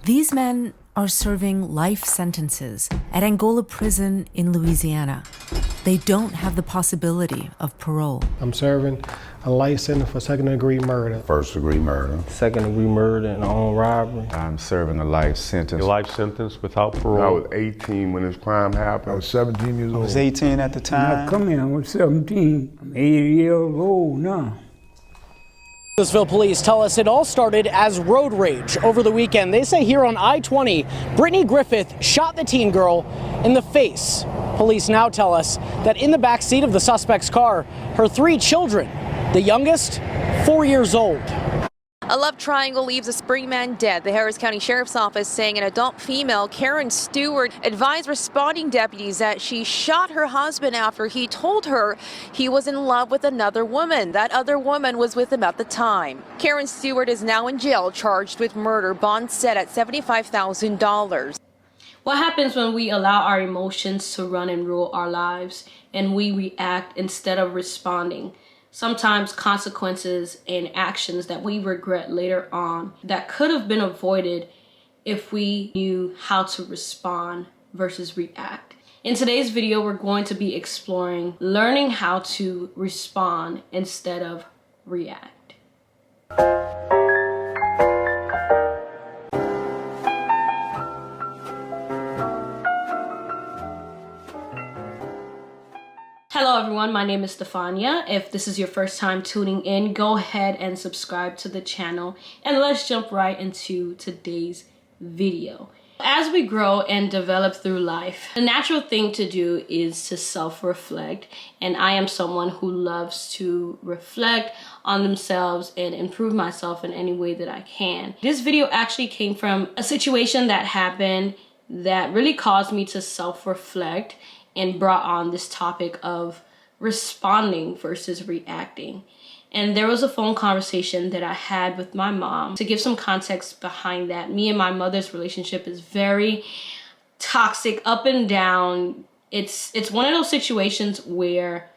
These men are serving life sentences at Angola prison in Louisiana. They don't have the possibility of parole. I'm serving a life sentence for second-degree murder. First-degree murder. Second-degree murder and armed robbery. I'm serving a life sentence. A life sentence without parole. I was 18 when this crime happened. I was 17 years old. I was 18 at the When I time. come here, I was 17. I'm 80 years old now. Louisville police tell us it all started as road rage over the weekend. They say here on I-20, Brittany Griffith shot the teen girl in the face. Police now tell us that in the back seat of the suspect's car, her 3 children, the youngest, 4 years old. A love triangle leaves a spring man dead. The Harris County Sheriff's Office saying an adult female, Karen Stewart, advised responding deputies that she shot her husband after he told her he was in love with another woman. That other woman was with him at the time. Karen Stewart is now in jail, charged with murder, bond set at $75,000. What happens when we allow our emotions to run and rule our lives and we react instead of responding? Sometimes consequences and actions that we regret later on that could have been avoided if we knew how to respond versus react. In today's video, we're going to be exploring learning how to respond instead of react. Hello everyone, my name is Stefania. If this is your first time tuning in, go ahead and subscribe to the channel and let's jump right into today's video. As we grow and develop through life, the natural thing to do is to self-reflect, and I am someone who loves to reflect on themselves and improve myself in any way that I can. This video actually came from a situation that happened that really caused me to self-reflect and brought on this topic of responding versus reacting. And there was a phone conversation that I had with my mom. To give some context behind that, me and my mother's relationship is very toxic, up and down. It's one of those situations where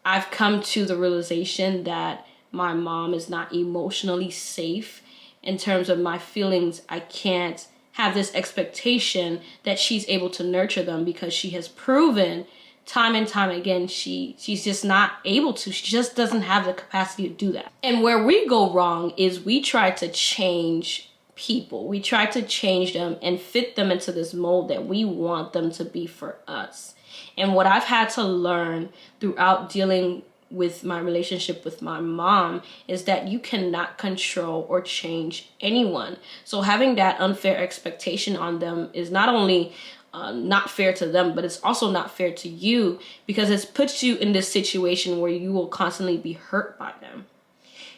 I've come to the realization that my mom is not emotionally safe in terms of my feelings. I can't have this expectation that she's able to nurture them because she has proven time and time again she's just not able to. She just doesn't have the capacity to do that. And where we go wrong is we try to change people. We try to change them and fit them into this mold that we want them to be for us. And what I've had to learn throughout dealing with my relationship with my mom is that you cannot control or change anyone. So having that unfair expectation on them is not only not fair to them, but it's also not fair to you, because it puts you in this situation where you will constantly be hurt by them.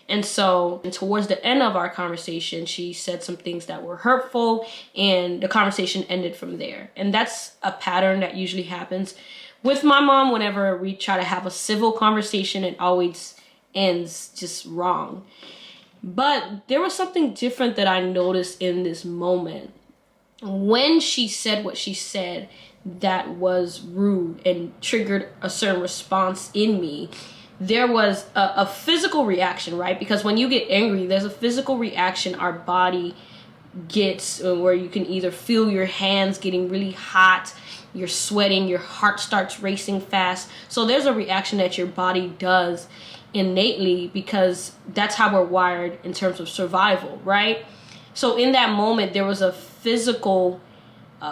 And so towards the end of our conversation, she said some things that were hurtful, and the conversation ended from there. And that's a pattern that usually happens with my mom. Whenever we try to have a civil conversation, it always ends just wrong. But there was something different that I noticed in this moment. When she said what she said that was rude and triggered a certain response in me, there was a physical reaction, right? Because when you get angry, there's a physical reaction our body gets where you can either feel your hands getting really hot, you're sweating, your heart starts racing fast. So there's a reaction that your body does innately because that's how we're wired in terms of survival, right? So in that moment, there was a physical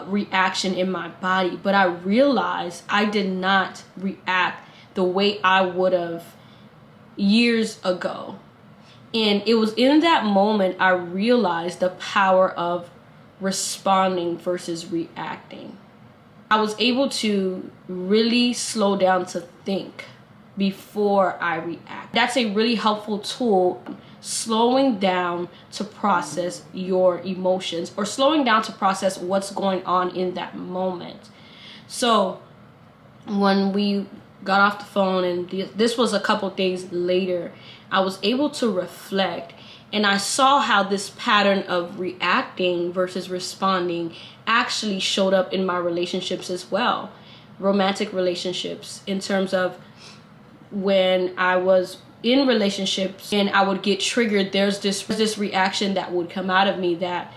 reaction in my body, but I realized I did not react the way I would have years ago. And it was in that moment I realized the power of responding versus reacting. I was able to really slow down to think before I react. That's a really helpful tool, slowing down to process your emotions or slowing down to process what's going on in that moment. So when we got off the phone, and this was a couple days later, I was able to reflect, and I saw how this pattern of reacting versus responding actually showed up in my relationships as well. Romantic relationships, in terms of when I was in relationships and I would get triggered, there's this reaction that would come out of me that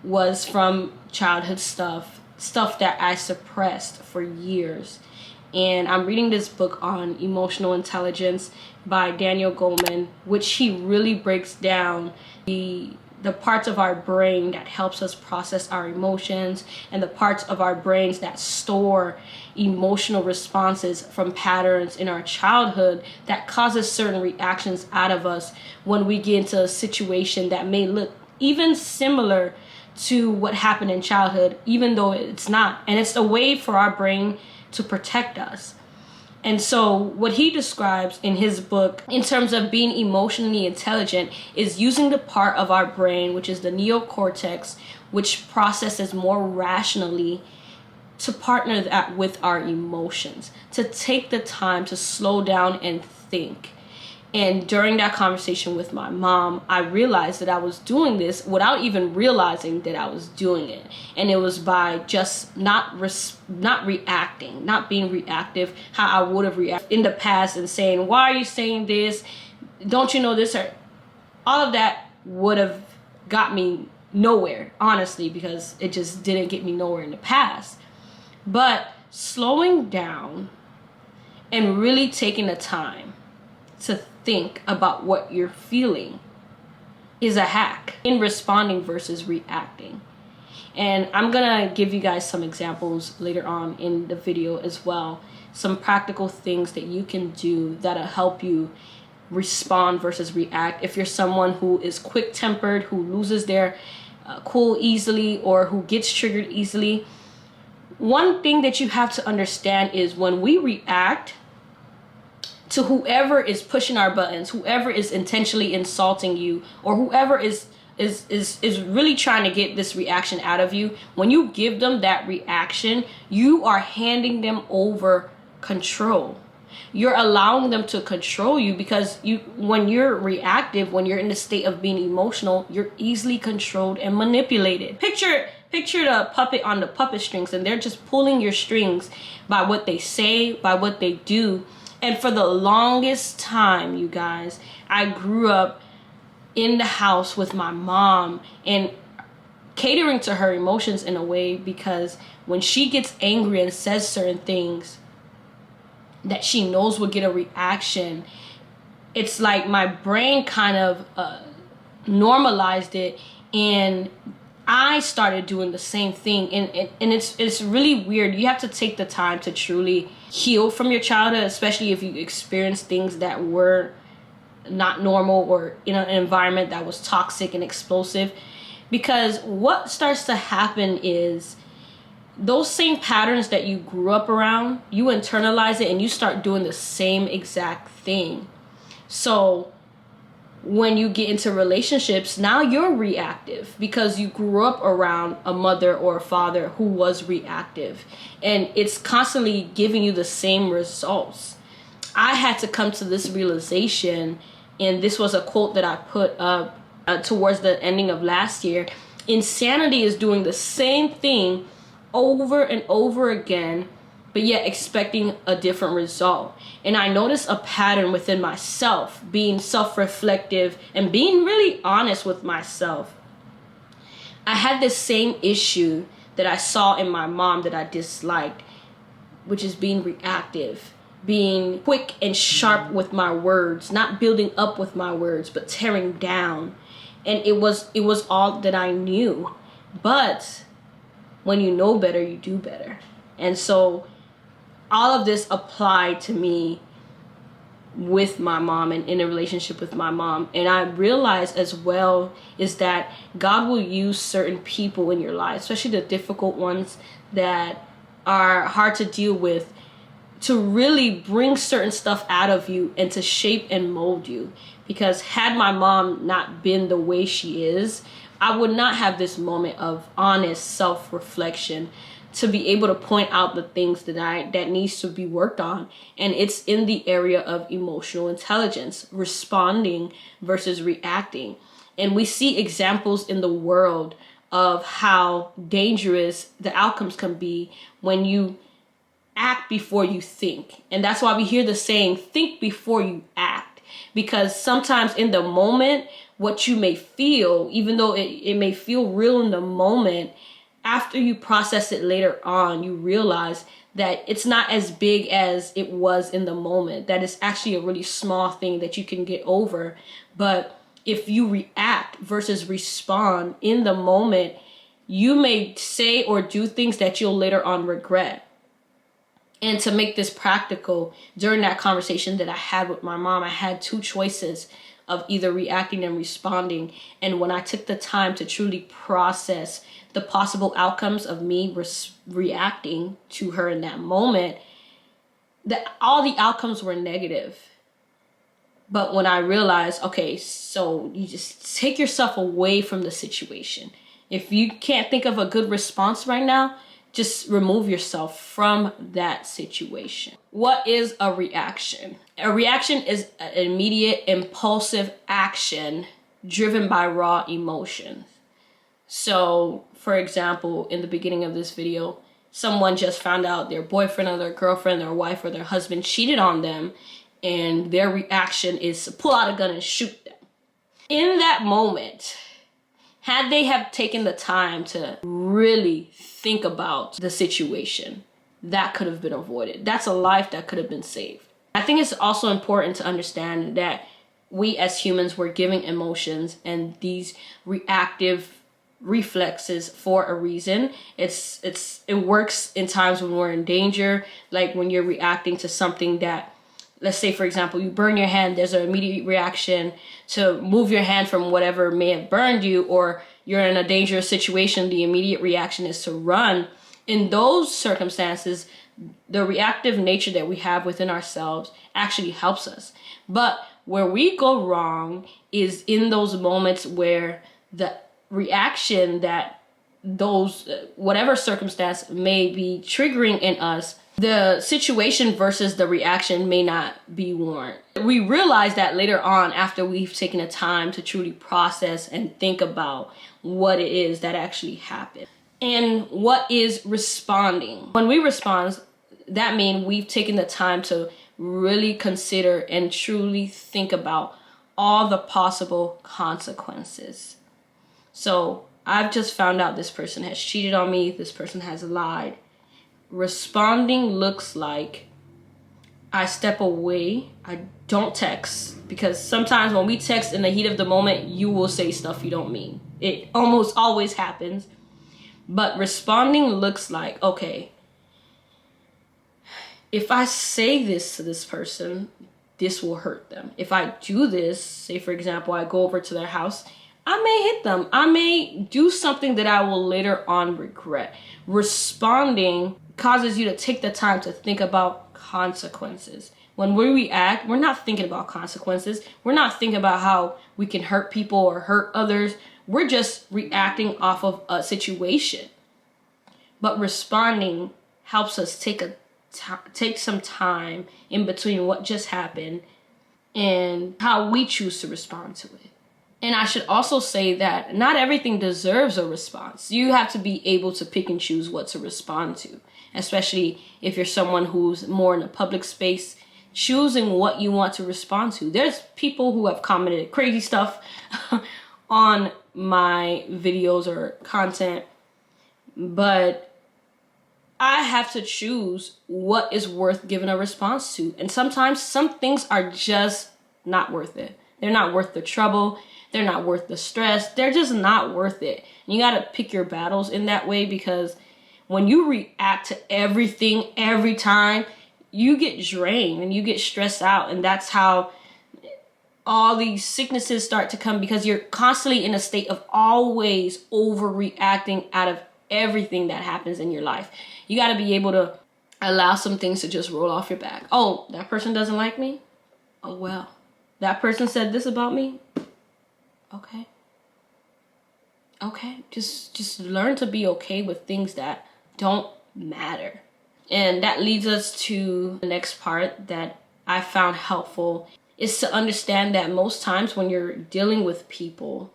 was from childhood stuff that I suppressed for years. And I'm reading this book on emotional intelligence by Daniel Goleman, which he really breaks down the parts of our brain that helps us process our emotions and the parts of our brains that store emotional responses from patterns in our childhood that causes certain reactions out of us when we get into a situation that may look even similar to what happened in childhood, even though it's not. And it's a way for our brain to protect us. And so what he describes in his book in terms of being emotionally intelligent is using the part of our brain, which is the neocortex, which processes more rationally, to partner that with our emotions, to take the time to slow down and think. And during that conversation with my mom, I realized that I was doing this without even realizing that I was doing it. And it was by just not reacting, not being reactive, how I would have reacted in the past and saying, why are you saying this? Don't you know this? Or all of that would have got me nowhere, honestly, because it just didn't get me nowhere in the past. But slowing down and really taking the time to think about what you're feeling is a hack in responding versus reacting. And I'm gonna give you guys some examples later on in the video as well, some practical things that you can do that'll help you respond versus react. If you're someone who is quick-tempered, who loses their cool easily, or who gets triggered easily, one thing that you have to understand is when we react to whoever is pushing our buttons, whoever is intentionally insulting you, or whoever is really trying to get this reaction out of you, when you give them that reaction, you are handing them over control. You're allowing them to control you, because when you're reactive, when you're in the state of being emotional, you're easily controlled and manipulated. Picture the puppet on the puppet strings, and they're just pulling your strings by what they say, by what they do. And for the longest time, you guys, I grew up in the house with my mom and catering to her emotions in a way, because when she gets angry and says certain things that she knows will get a reaction, it's like my brain kind of normalized it, and I started doing the same thing. And it's really weird. You have to take the time to truly heal from your childhood, especially if you experience things that were not normal or in an environment that was toxic and explosive. Because what starts to happen is those same patterns that you grew up around, you internalize it and you start doing the same exact thing. So when you get into relationships, now you're reactive because you grew up around a mother or a father who was reactive, and it's constantly giving you the same results. I had to come to this realization, and this was a quote that I put up towards the ending of last year. Insanity is doing the same thing over and over again, but yet expecting a different result. And I noticed a pattern within myself, being self-reflective and being really honest with myself. I had this same issue that I saw in my mom that I disliked, which is being reactive, being quick and sharp with my words, not building up with my words, but tearing down. And it was all that I knew. But when you know better, you do better. And so all of this applied to me with my mom and in a relationship with my mom. And I realized as well is that God will use certain people in your life, especially the difficult ones that are hard to deal with, to really bring certain stuff out of you and to shape and mold you. Because had my mom not been the way she is, I would not have this moment of honest self-reflection to be able to point out the things that needs to be worked on. And it's in the area of emotional intelligence, responding versus reacting. And we see examples in the world of how dangerous the outcomes can be when you act before you think. And that's why we hear the saying, think before you act. Because sometimes in the moment, what you may feel, even though it may feel real in the moment, after you process it later on, you realize that it's not as big as it was in the moment, that it's actually a really small thing that you can get over. But if you react versus respond in the moment, you may say or do things that you'll later on regret. And to make this practical, during that conversation that I had with my mom, I had two choices of either reacting and responding. And when I took the time to truly process the possible outcomes of me reacting to her in that moment, that all the outcomes were negative. But when I realized, okay, so you just take yourself away from the situation. If you can't think of a good response right now, just remove yourself from that situation. What is a reaction? A reaction is an immediate, impulsive action driven by raw emotions. So, for example, in the beginning of this video, someone just found out their boyfriend or their girlfriend, their wife or their husband cheated on them, and their reaction is to pull out a gun and shoot them. In that moment, had they have taken the time to really think about the situation, that could have been avoided. That's a life that could have been saved. I think it's also important to understand that we as humans were giving emotions and these reactive reflexes for a reason. It works in times when we're in danger, like when you're reacting to something that, let's say, for example, you burn your hand, there's an immediate reaction to move your hand from whatever may have burned you, or you're in a dangerous situation, the immediate reaction is to run. In those circumstances, the reactive nature that we have within ourselves actually helps us. But where we go wrong is in those moments where the reaction that those, whatever circumstance may be triggering in us, the situation versus the reaction may not be warrant. We realize that later on after we've taken the time to truly process and think about what it is that actually happened. And what is responding? When we respond, that means we've taken the time to really consider and truly think about all the possible consequences. So I've just found out this person has cheated on me, this person has lied. Responding looks like I step away, I don't text, because sometimes when we text in the heat of the moment, you will say stuff you don't mean. It almost always happens. But responding looks like, okay, if I say this to this person, this will hurt them. If I do this, say for example, I go over to their house, I may hit them. I may do something that I will later on regret. Responding causes you to take the time to think about consequences. When we react, we're not thinking about consequences. We're not thinking about how we can hurt people or hurt others. We're just reacting off of a situation. But responding helps us take some time in between what just happened and how we choose to respond to it. And I should also say that not everything deserves a response. You have to be able to pick and choose what to respond to, especially if you're someone who's more in a public space, choosing what you want to respond to. There's people who have commented crazy stuff on my videos or content, but I have to choose what is worth giving a response to. And sometimes some things are just not worth it. They're not worth the trouble. They're not worth the stress. They're just not worth it. And you got to pick your battles in that way, because when you react to everything every time, you get drained and you get stressed out. And that's how all these sicknesses start to come, because you're constantly in a state of always overreacting out of everything that happens in your life. You got to be able to allow some things to just roll off your back. Oh, that person doesn't like me? Oh, well. That person said this about me? Okay. Okay. Just learn to be okay with things that don't matter. And that leads us to the next part that I found helpful, is to understand that most times when you're dealing with people,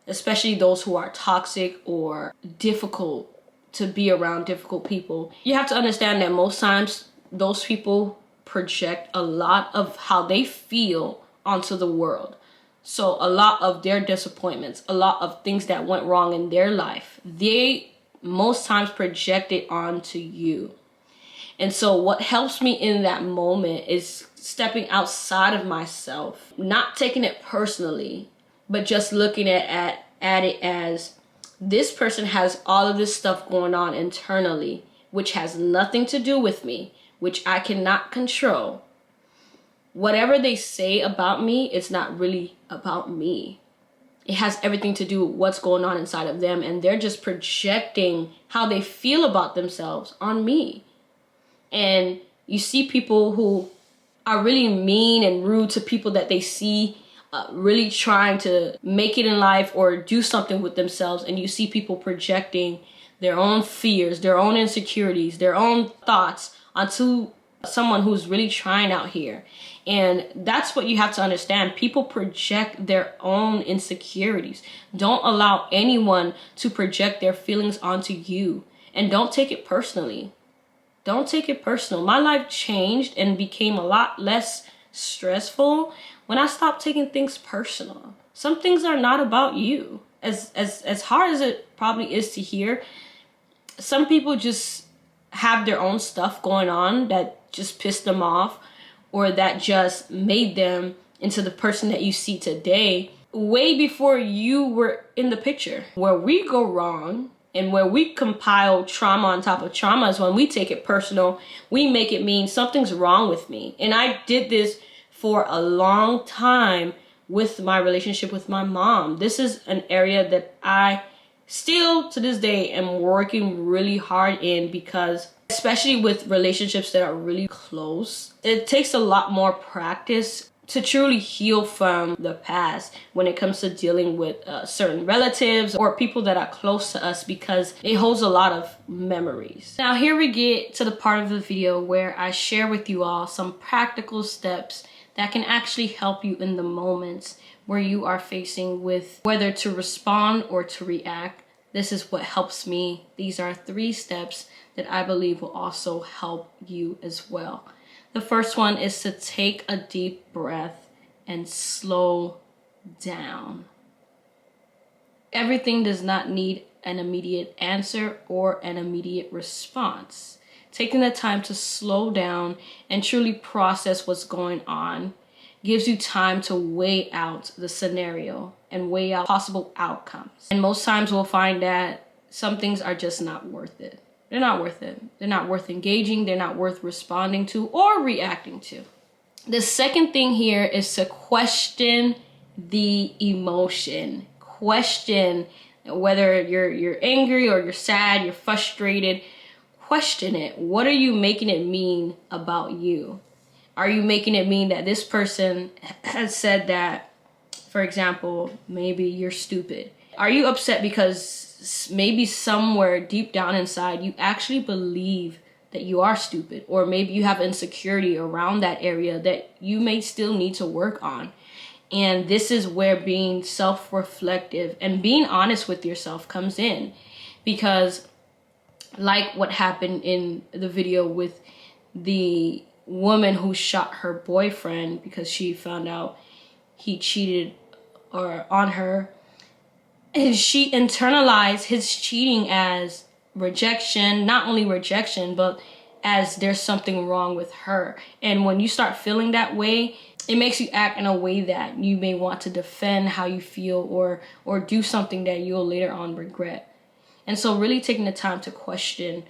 especially those who are toxic or difficult to be around, difficult people, you have to understand that most times those people project a lot of how they feel onto the world. So a lot of their disappointments, a lot of things that went wrong in their life, they most times project it onto you. And so what helps me in that moment is stepping outside of myself, not taking it personally, but just looking at it as this person has all of this stuff going on internally, which has nothing to do with me, which I cannot control. Whatever they say about me, it's not really about me. It has everything to do with what's going on inside of them, and they're just projecting how they feel about themselves on me. And you see people who are really mean and rude to people that they see really trying to make it in life or do something with themselves, and you see people projecting their own fears, their own insecurities, their own thoughts onto someone who's really trying out here. And that's what you have to understand. People project their own insecurities. Don't allow anyone to project their feelings onto you, and don't take it personally. Don't take it personal. My life changed and became a lot less stressful when I stopped taking things personal. Some things are not about you. As hard as it probably is to hear, some people just have their own stuff going on that just pissed them off, or that just made them into the person that you see today way before you were in the picture. Where we go wrong and where we compile trauma on top of trauma is when we take it personal. We make it mean something's wrong with me. And I did this for a long time with my relationship with my mom. This is an area that I still to this day am working really hard in, because especially with relationships that are really close, it takes a lot more practice to truly heal from the past when it comes to dealing with certain relatives or people that are close to us, because it holds a lot of memories. Now here we get to the part of the video where I share with you all some practical steps that can actually help you in the moments where you are facing with whether to respond or to react. This is what helps me. These are 3 steps that I believe will also help you as well. The first one is to take a deep breath and slow down. Everything does not need an immediate answer or an immediate response. Taking the time to slow down and truly process what's going on gives you time to weigh out the scenario and weigh out possible outcomes. And most times we'll find that some things are just not worth it. They're not worth it. They're not worth engaging. They're not worth responding to or reacting to. The second thing here is to question the emotion. Question whether you're angry or you're sad, you're frustrated. Question it. What are you making it mean about you? Are you making it mean that this person has said that, for example, maybe you're stupid? Are you upset because maybe somewhere deep down inside you actually believe that you are stupid, or maybe you have insecurity around that area that you may still need to work on? And this is where being self-reflective and being honest with yourself comes in, because like what happened in the video with the woman who shot her boyfriend because she found out he cheated on her, and she internalized his cheating as rejection, not only rejection, but as there's something wrong with her. And when you start feeling that way, it makes you act in a way that you may want to defend how you feel or do something that you'll later on regret. And so really taking the time to question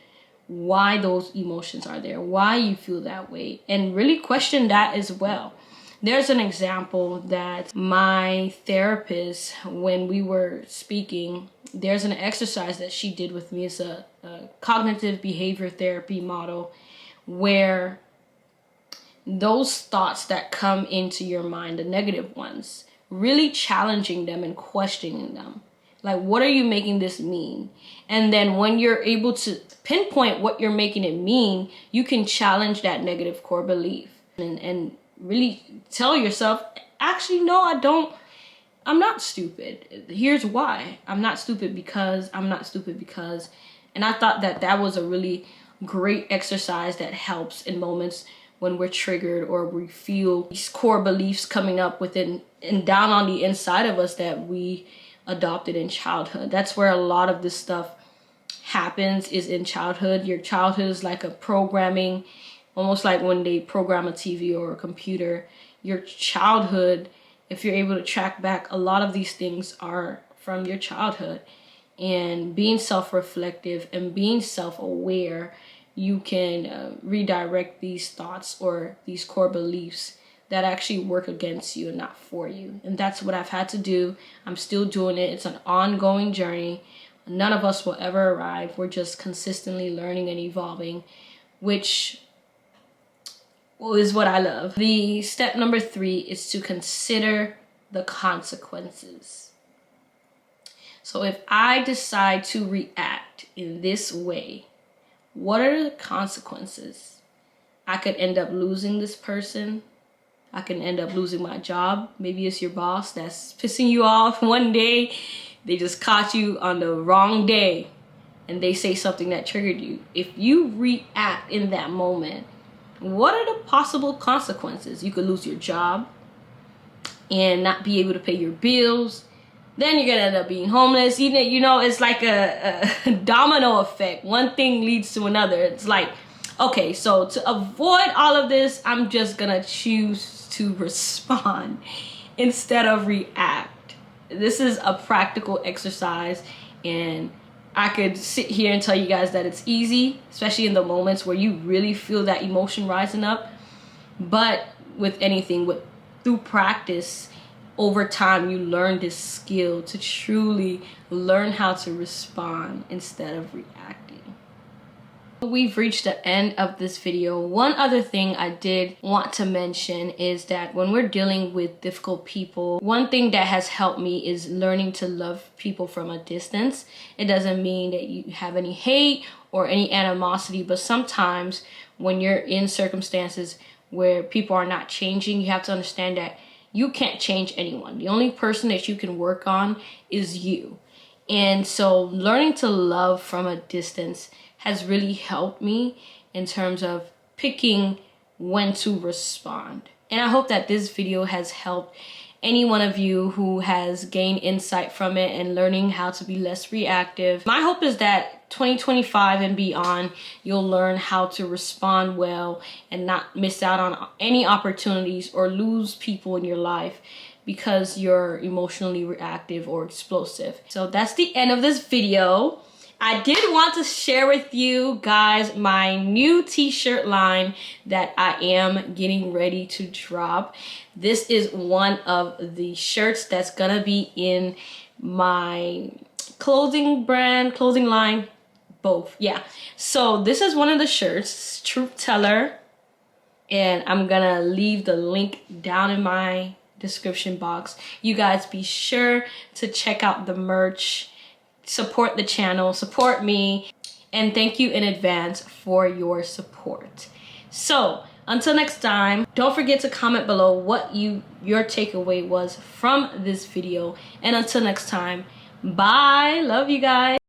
why those emotions are there, why you feel that way, and really question that as well. There's an example that my therapist, when we were speaking, there's an exercise that she did with me. It's a cognitive behavior therapy model where those thoughts that come into your mind, the negative ones, really challenging them and questioning them. Like, what are you making this mean? And then when you're able to pinpoint what you're making it mean, you can challenge that negative core belief and really tell yourself, actually, no, I'm not stupid. Here's why. I'm not stupid because. And I thought that was a really great exercise that helps in moments when we're triggered or we feel these core beliefs coming up within and down on the inside of us that we adopted in childhood. That's where a lot of this stuff happens, is in childhood. Your childhood is like a programming, almost like when they program a TV or a computer. Your childhood, if you're able to track back, a lot of these things are from your childhood. And being self-reflective and being self-aware, you can redirect these thoughts or these core beliefs that actually work against you and not for you. And that's what I've had to do. I'm still doing it. It's an ongoing journey. None of us will ever arrive. We're just consistently learning and evolving, which is what I love. The step number 3 is to consider the consequences. So if I decide to react in this way, what are the consequences? I could end up losing this person. I can end up losing my job. Maybe it's your boss that's pissing you off one day. They just caught you on the wrong day and they say something that triggered you. If you react in that moment, what are the possible consequences? You could lose your job and not be able to pay your bills. Then you're gonna end up being homeless. You know, it's like a domino effect. One thing leads to another. It's like, okay, so to avoid all of this, I'm just gonna choose to respond instead of react. This is a practical exercise, and I could sit here and tell you guys that it's easy, especially in the moments where you really feel that emotion rising up. But with anything, through practice, over time, you learn this skill to truly learn how to respond instead of reacting. We've reached the end of this video. One other thing I did want to mention is that when we're dealing with difficult people, one thing that has helped me is learning to love people from a distance. It doesn't mean that you have any hate or any animosity, but sometimes when you're in circumstances where people are not changing, you have to understand that you can't change anyone. The only person that you can work on is you. And so learning to love from a distance has really helped me in terms of picking when to respond. And I hope that this video has helped any one of you who has gained insight from it and learning how to be less reactive. My hope is that 2025 and beyond, you'll learn how to respond well and not miss out on any opportunities or lose people in your life because you're emotionally reactive or explosive. So that's the end of this video. I did want to share with you guys my new t-shirt line that I am getting ready to drop. This is one of the shirts that's gonna be in my clothing line, both, yeah. So this is one of the shirts, Truth Teller, and I'm gonna leave the link down in my description box. You guys be sure to check out the merch. Support the channel, support me, and thank you in advance for your support. So until next time, don't forget to comment below what your takeaway was from this video. And until next time, bye. Love you guys.